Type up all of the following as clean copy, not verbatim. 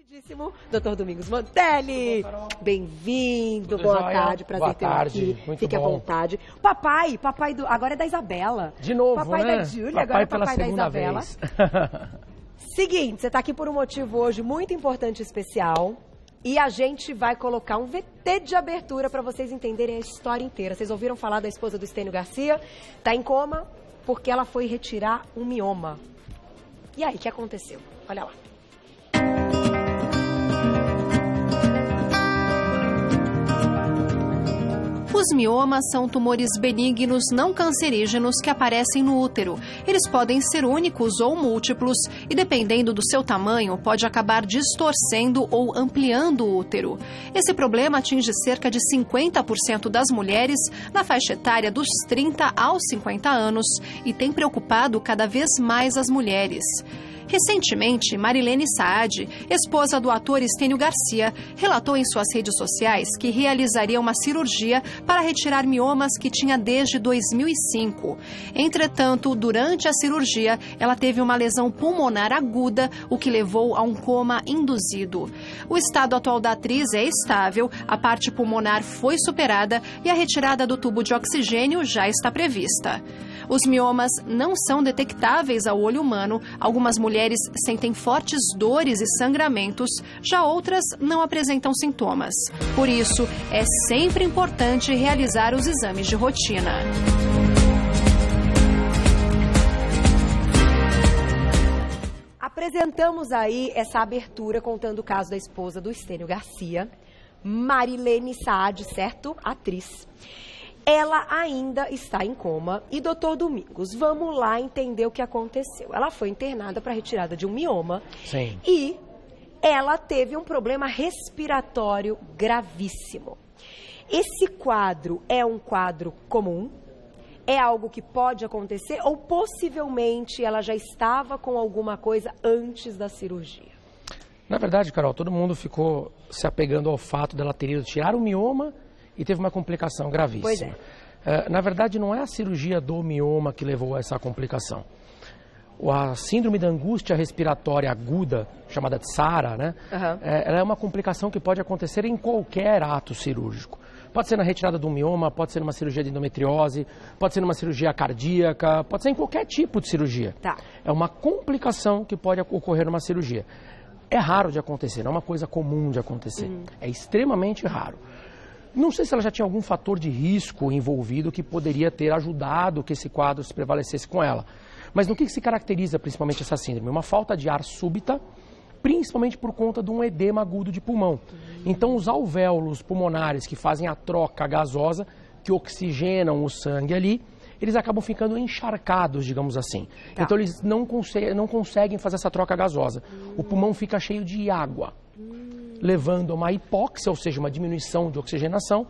Queridíssimo Dr. Domingos Mantelli, bem-vindo, boa tarde, prazer ter aqui, fique à vontade. Papai agora é da Isabela. De novo, papai né? da Júlia, agora é papai da Isabela. Vez. Seguinte, você está aqui por um motivo hoje muito importante e especial e a gente vai colocar um VT de abertura para vocês entenderem a história inteira. Vocês ouviram falar da esposa do Estênio Garcia? Está em coma porque ela foi retirar um mioma. E aí, o que aconteceu? Olha lá. Os miomas são tumores benignos não cancerígenos que aparecem no útero. Eles podem ser únicos ou múltiplos e, dependendo do seu tamanho, pode acabar distorcendo ou ampliando o útero. Esse problema atinge cerca de 50% das mulheres na faixa etária dos 30 aos 50 anos e tem preocupado cada vez mais as mulheres. Recentemente, Marilene Saad, esposa do ator Estênio Garcia, relatou em suas redes sociais que realizaria uma cirurgia para retirar miomas que tinha desde 2005. Entretanto, durante a cirurgia, ela teve uma lesão pulmonar aguda, o que levou a um coma induzido. O estado atual da atriz é estável, a parte pulmonar foi superada e a retirada do tubo de oxigênio já está prevista. Os miomas não são detectáveis ao olho humano. Algumas mulheres sentem fortes dores e sangramentos, já outras não apresentam sintomas. Por isso, é sempre importante realizar os exames de rotina. Apresentamos aí essa abertura contando o caso da esposa do Estênio Garcia, Marilene Saad, certo? Atriz. Ela ainda está em coma e, doutor Domingos, vamos lá entender o que aconteceu. Ela foi internada para retirada de um mioma. Sim. E ela teve um problema respiratório gravíssimo. Esse quadro é um quadro comum? É algo que pode acontecer ou possivelmente ela já estava com alguma coisa antes da cirurgia? Na verdade, Carol, todo mundo ficou se apegando ao fato dela ter ido tirar o mioma e teve uma complicação gravíssima. Pois é. Na verdade, não é a cirurgia do mioma que levou a essa complicação. A síndrome da angústia respiratória aguda, chamada de SARA, né? Uhum. Ela é uma complicação que pode acontecer em qualquer ato cirúrgico. Pode ser na retirada do mioma, pode ser numa cirurgia de endometriose, pode ser numa cirurgia cardíaca, pode ser em qualquer tipo de cirurgia. Tá. É uma complicação que pode ocorrer numa cirurgia. É raro de acontecer, não é uma coisa comum de acontecer. É extremamente raro. Não sei se ela já tinha algum fator de risco envolvido que poderia ter ajudado que esse quadro se prevalecesse com ela. Mas no que se caracteriza principalmente essa síndrome? Uma falta de ar súbita, principalmente por conta de um edema agudo de pulmão. Então os alvéolos pulmonares que fazem a troca gasosa, que oxigenam o sangue ali, eles acabam ficando encharcados, digamos assim. Tá. Então eles não conseguem fazer essa troca gasosa. O pulmão fica cheio de água, levando a uma hipóxia, ou seja, uma diminuição de oxigenação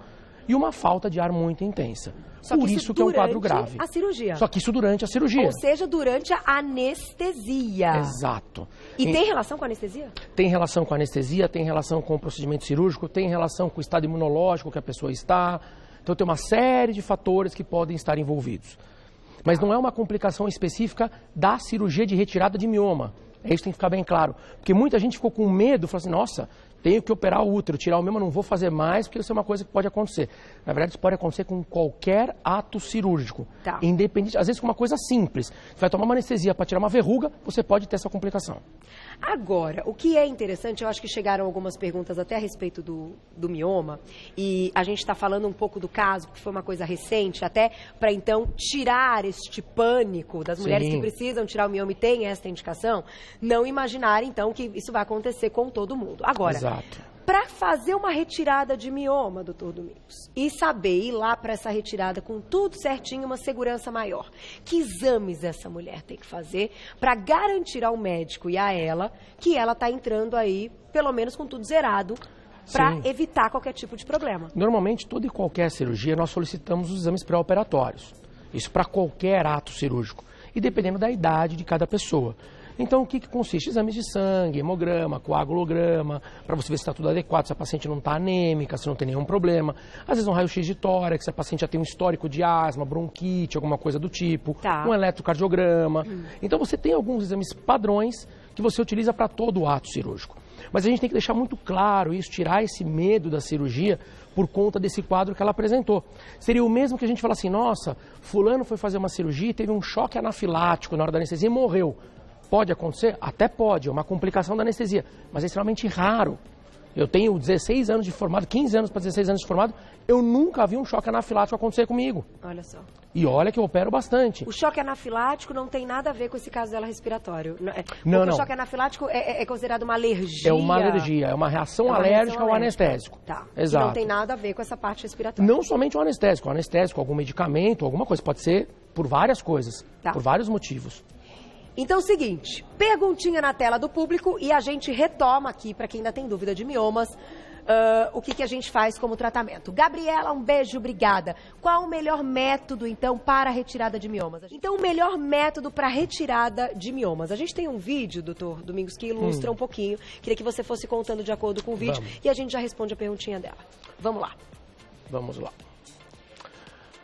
e uma falta de ar muito intensa. Por isso que é um quadro grave. A cirurgia. Só que isso durante a cirurgia. Ou seja, durante a anestesia. Exato. E tem relação com a anestesia? Tem relação com a anestesia, tem relação com o procedimento cirúrgico, tem relação com o estado imunológico que a pessoa está. Então tem uma série de fatores que podem estar envolvidos. Mas não é uma complicação específica da cirurgia de retirada de mioma. Isso tem que ficar bem claro. Porque muita gente ficou com medo, falou assim, nossa, tenho que operar o útero, tirar o mioma, não vou fazer mais, porque isso é uma coisa que pode acontecer. Na verdade, isso pode acontecer com qualquer ato cirúrgico. Tá. Independente, às vezes com uma coisa simples. Você vai tomar uma anestesia para tirar uma verruga, você pode ter essa complicação. Agora, o que é interessante, eu acho que chegaram algumas perguntas até a respeito do mioma, e a gente está falando um pouco do caso, que foi uma coisa recente, até para então tirar este pânico das mulheres Sim. que precisam tirar o mioma e têm esta indicação, não imaginar então que isso vai acontecer com todo mundo. Agora, Exato. para fazer uma retirada de mioma, doutor Domingos, e saber ir lá para essa retirada com tudo certinho, uma segurança maior, que exames essa mulher tem que fazer para garantir ao médico e a ela que ela está entrando aí, pelo menos com tudo zerado, para evitar qualquer tipo de problema? Normalmente, toda e qualquer cirurgia, nós solicitamos os exames pré-operatórios. Isso para qualquer ato cirúrgico. E dependendo da idade de cada pessoa. Então, o que consiste? Exames de sangue, hemograma, coagulograma, para você ver se está tudo adequado, se a paciente não está anêmica, se não tem nenhum problema. Às vezes um raio-x de tórax, se a paciente já tem um histórico de asma, bronquite, alguma coisa do tipo. Tá. Um eletrocardiograma. Então, você tem alguns exames padrões que você utiliza para todo o ato cirúrgico. Mas a gente tem que deixar muito claro isso, tirar esse medo da cirurgia por conta desse quadro que ela apresentou. Seria o mesmo que a gente falar assim, nossa, fulano foi fazer uma cirurgia e teve um choque anafilático na hora da anestesia e morreu. Pode acontecer? Até pode, é uma complicação da anestesia, mas é extremamente raro. Eu tenho 16 anos de formado, 15 anos para 16 anos de formado, eu nunca vi um choque anafilático acontecer comigo. Olha só. E olha que eu opero bastante. O choque anafilático não tem nada a ver com esse caso dela respiratório. Não. O choque anafilático é considerado uma alergia. É uma alergia, é uma reação alérgica ao anestésico. Tá. Exato. E não tem nada a ver com essa parte respiratória. Não somente o anestésico, algum medicamento, alguma coisa. Pode ser por várias coisas, por vários motivos. Então, é o seguinte, perguntinha na tela do público e a gente retoma aqui, para quem ainda tem dúvida de miomas, o que a gente faz como tratamento. Gabriela, um beijo, obrigada. Qual o melhor método, então, para a retirada de miomas? Então, o melhor método para a retirada de miomas. A gente tem um vídeo, doutor Domingos, que ilustra um pouquinho. Queria que você fosse contando de acordo com o vídeo e a gente já responde a perguntinha dela. Vamos lá. Vamos lá.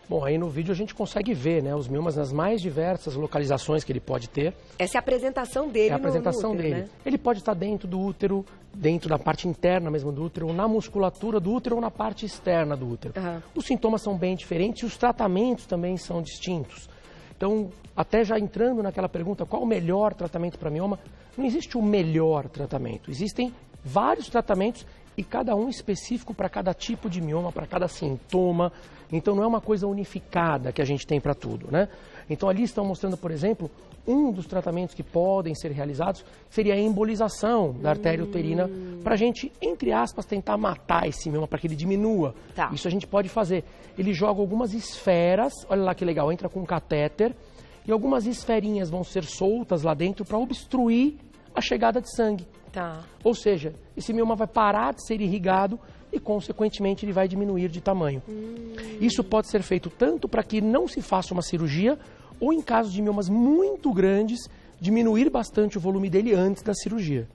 Bom, aí no vídeo a gente consegue ver, né, os miomas nas mais diversas localizações que ele pode ter. Essa é a apresentação dele É a apresentação no útero, dele. Né? Ele pode estar dentro do útero, dentro da parte interna mesmo do útero, na musculatura do útero ou na parte externa do útero. Os sintomas são bem diferentes e os tratamentos também são distintos. Então, até já entrando naquela pergunta, qual o melhor tratamento para mioma? Não existe o melhor tratamento. Existem vários tratamentos e cada um específico para cada tipo de mioma, para cada sintoma. Então, não é uma coisa unificada que a gente tem para tudo, né? Então, ali estão mostrando, por exemplo, um dos tratamentos que podem ser realizados seria a embolização da artéria uterina para a gente, entre aspas, tentar matar esse mioma, para que ele diminua. Isso a gente pode fazer. Ele joga algumas esferas, olha lá que legal, entra com um catéter e algumas esferinhas vão ser soltas lá dentro para obstruir a chegada de sangue. Ou seja, esse mioma vai parar de ser irrigado e, consequentemente, ele vai diminuir de tamanho. Isso pode ser feito tanto para que não se faça uma cirurgia ou, em casos de miomas muito grandes, diminuir bastante o volume dele antes da cirurgia.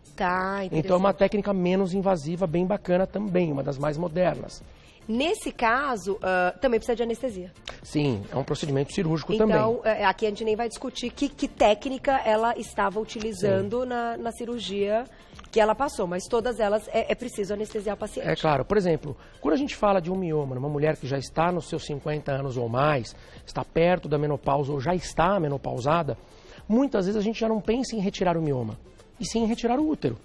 Então, é uma técnica menos invasiva, bem bacana também, uma das mais modernas. Nesse caso, também precisa de anestesia. Sim, é um procedimento cirúrgico então, também. Então, aqui a gente nem vai discutir que técnica ela estava utilizando na cirurgia que ela passou, mas todas elas é preciso anestesiar o paciente. É claro. Por exemplo, quando a gente fala de um mioma, uma mulher que já está nos seus 50 anos ou mais, está perto da menopausa ou já está menopausada, muitas vezes a gente já não pensa em retirar o mioma, e sim em retirar o útero.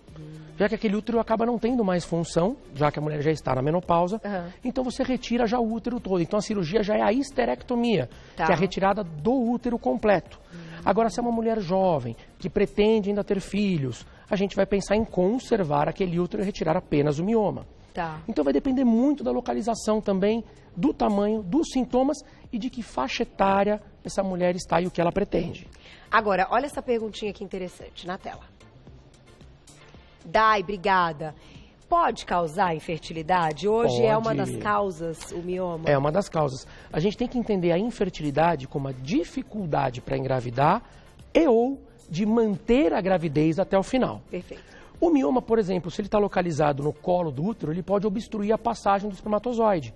Já que aquele útero acaba não tendo mais função, já que a mulher já está na menopausa, então você retira já o útero todo. Então a cirurgia já é a histerectomia, que é a retirada do útero completo. Agora, se é uma mulher jovem, que pretende ainda ter filhos, a gente vai pensar em conservar aquele útero e retirar apenas o mioma. Então vai depender muito da localização também, do tamanho, dos sintomas e de que faixa etária essa mulher está e o que ela pretende. Agora, olha essa perguntinha aqui interessante na tela. Dai, obrigada. Pode causar infertilidade? Hoje é uma das causas, o mioma? É uma das causas. A gente tem que entender a infertilidade como uma dificuldade para engravidar e ou de manter a gravidez até o final. Perfeito. O mioma, por exemplo, se ele está localizado no colo do útero, ele pode obstruir a passagem do espermatozoide.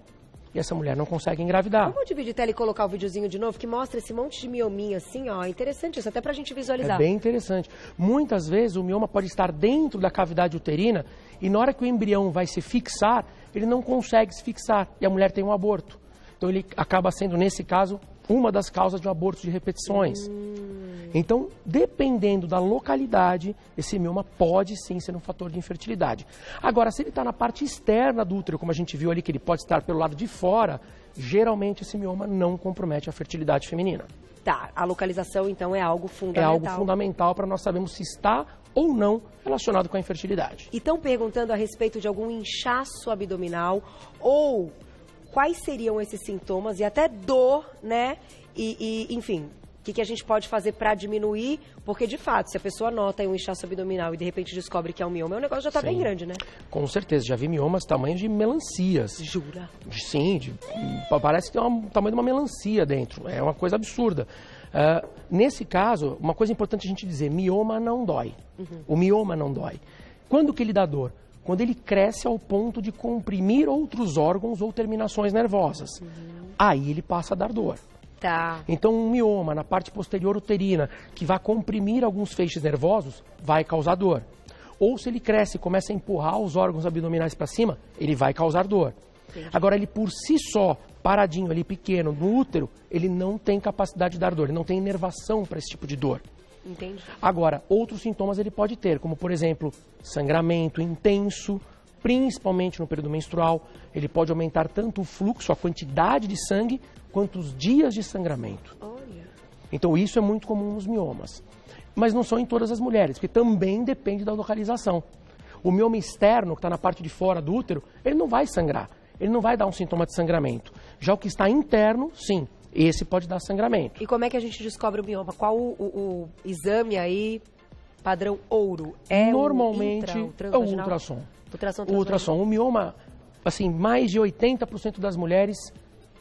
E essa mulher não consegue engravidar. Vamos dividir tela e colocar o videozinho de novo, que mostra esse monte de miominha assim, ó. É interessante isso, até pra gente visualizar. É bem interessante. Muitas vezes o mioma pode estar dentro da cavidade uterina e na hora que o embrião vai se fixar, ele não consegue se fixar e a mulher tem um aborto. Então ele acaba sendo, nesse caso, uma das causas de um aborto de repetições. Então, dependendo da localidade, esse mioma pode sim ser um fator de infertilidade. Agora, se ele está na parte externa do útero, como a gente viu ali, que ele pode estar pelo lado de fora, geralmente esse mioma não compromete a fertilidade feminina. A localização então é algo fundamental. É algo fundamental para nós sabermos se está ou não relacionado com a infertilidade. E estão perguntando a respeito de algum inchaço abdominal ou quais seriam esses sintomas e até dor, né? Enfim, o que a gente pode fazer para diminuir? Porque, de fato, se a pessoa nota um inchaço abdominal e de repente descobre que é um mioma, o negócio já está bem grande, né? Com certeza. Já vi miomas tamanho de melancias. Jura? Sim, parece que tem o tamanho de uma melancia dentro. É uma coisa absurda. Nesse caso, uma coisa importante a gente dizer, mioma não dói. O mioma não dói. Quando que ele dá dor? Quando ele cresce ao ponto de comprimir outros órgãos ou terminações nervosas. Aí ele passa a dar dor. Então, um mioma na parte posterior uterina, que vai comprimir alguns feixes nervosos, vai causar dor. Ou se ele cresce e começa a empurrar os órgãos abdominais para cima, ele vai causar dor. Entendi. Agora, ele por si só, paradinho ali, pequeno, no útero, ele não tem capacidade de dar dor, ele não tem inervação para esse tipo de dor. Entendi. Agora, outros sintomas ele pode ter, como por exemplo, sangramento intenso, principalmente no período menstrual. Ele pode aumentar tanto o fluxo, a quantidade de sangue, quanto os dias de sangramento. Olha. Então isso é muito comum nos miomas. Mas não são em todas as mulheres, porque também depende da localização. O mioma externo, que está na parte de fora do útero, ele não vai sangrar, ele não vai dar um sintoma de sangramento. Já o que está interno, sim, esse pode dar sangramento. E como é que a gente descobre o mioma? Qual o exame aí, padrão ouro? Normalmente o é o ultrassom. Ultrassom O ultrassom. O mioma, assim, mais de 80% das mulheres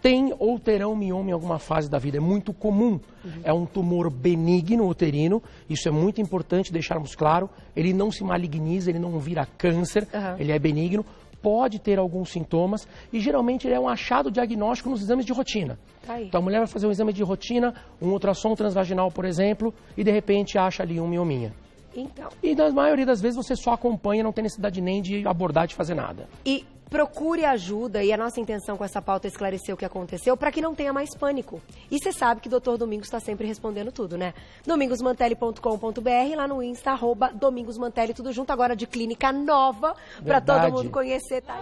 têm ou terão mioma em alguma fase da vida. É muito comum. É um tumor benigno uterino. Isso é muito importante deixarmos claro. Ele não se maligniza, ele não vira câncer. Ele é benigno. Pode ter alguns sintomas e geralmente ele é um achado diagnóstico nos exames de rotina. Então a mulher vai fazer um exame de rotina, um ultrassom transvaginal, por exemplo, e de repente acha ali um miominha. Então. E na maioria das vezes você só acompanha, não tem necessidade nem de abordar, de fazer nada. E procure ajuda, e a nossa intenção com essa pauta é esclarecer o que aconteceu, para que não tenha mais pânico. E você sabe que o Dr. Domingos está sempre respondendo tudo, né? domingosmantelli.com.br, lá no Insta, @domingosmantelli, tudo junto, agora de clínica nova, para todo mundo conhecer, tá?